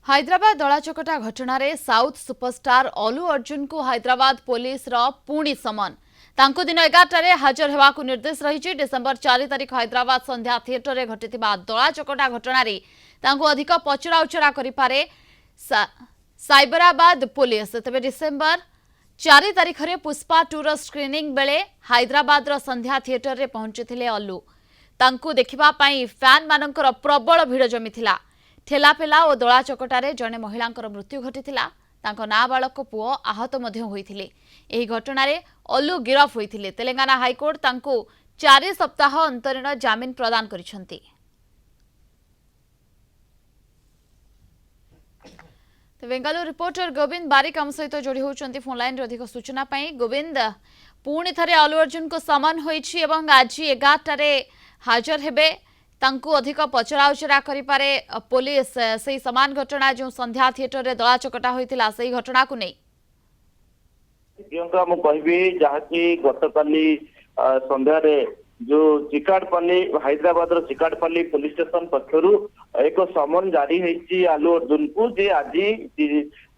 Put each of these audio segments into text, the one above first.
हैदराबाद दलाचकटा घटना रे south superstar अलू अर्जुन को हैदराबाद पुलिस रो पुणी समन तांको दिन 11 हाजर हेबाकु निर्देश रही। डिसेंबर 4 तारिख हैदराबाद संध्या थिएटर रे घटिथिबा दलाचकटा घटना रे तांको अधिक पचरा उचरा करि पारे साइबराबाद पुलिस। तबे डिसेंबर 4 तारिख रे पुष्पा 2 रो स्क्रीनिंग बेले हैदराबाद रो संध्या थिएटर रे पहुंचीथिले अलू। तांको देखिबा पई फैन मानकर प्रबल भिड़ जमिथिला। ठेलापेला और दला चकटारे जड़े महिला मृत्यु घटीथिला। तांको नाबालक पुओ आहत मध्य होइथिले। एही घटनारे अलू गिरफ होइथिले। तेलंगाना हाईकोर्ट तांको 4 सप्ताह अंतरीण जामिन प्रदान करिसंती। बेंगालुरु रिपोर्टर गोविंद बारिक आम सहित जोड़ी होउचंती फोन लाइन रे अधिक सूचना पाई। गोविंद, पुणी थरे अलू अर्जुन को समान होइछि एवं आज 11 रे हाजर हेबे। तांकु अधिक पचरा उचरा करि पारे पुलिस से समान घटना जो संध्या थिएटर रे दला चकटा होइतिला सही घटना को नै प्रियंका मु कहबी जहाँकि गतकाली संध्या रे जो चिकाडपल्ली हैदराबाद रो चिकाडपल्ली पुलिस स्टेशन पक्षरु एक समन जारी हेछि आलू अर्जुन को जे आज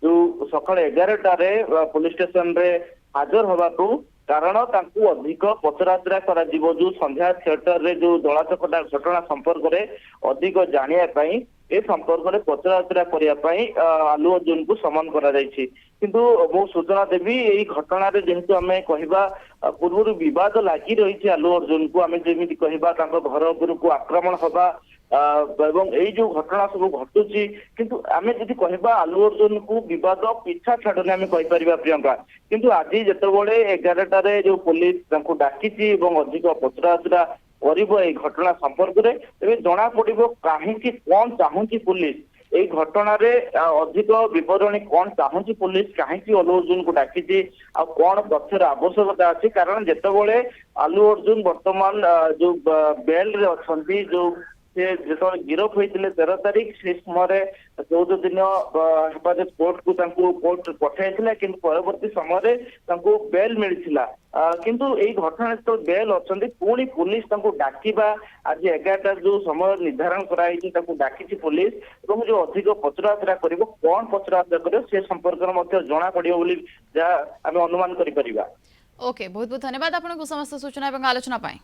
जो सकाळ 11 रे पुलिस स्टेशन रे हाजर होबा को कारण तांकु अधिक पचराउचरा करा जीवो जो संध्या थिएटर रे जो दलाचकटा घटना संपर्क रे अधिक जानिया पई ए संपर्क रे पचराउचरा करिया पई आलू अर्जुन को समन करा जायछि। किंतु मो सूचना देबी एई घटना रे जेंतु हमें कहिबा पूर्व विवाद लागि रहिछि आलू अर्जुन को हमें जेमिति कहिबा तांको घर उपर को आक्रमण होबा एवं यही जो घटना सब घटुची किंतु आमे जदि कहबा आलू अर्जुन को विवाद पीछा छाड़ने आमे कहि परिबा प्रियंका। किंतु आज जेतेबेले 11 रे जो पुलिस तांको डाकिची एवं अधिक पचराउचरा करिबो ए घटना संपर्क रे तबे जणा पड़िबो काहेकि कोन चाहुची पुलिस ए घटना रे अधिक विवरणी कोन चाहुची पुलिस काहेकि आलू अर्जुन को डाकिची आ कोन तथ्यर आवश्यकता अछि। कारण जेतेबेले आलू अर्जुन वर्तमान जो बेल रे अछंती जो जो गिरफ होते 13 तारिख से समय 14 दिन हेफाजत कोर्ट को कोर्ट पठाई कि परवर्ती समय बेल मिलता। किंतु यही घटना तो बेल अच्छा पुणी पुलिस डाकिबा आज 11 जो समय निर्धारण कराई डाकी पुलिस और जो अधिक पचराउचरा कर कौन पचराउचरा कर से संपर्क जना पड़ो जहाँ आम अनुमान कर। ओके, बहुत बहुत धन्यवाद आपको समस्त सूचना और आलोचना पाए।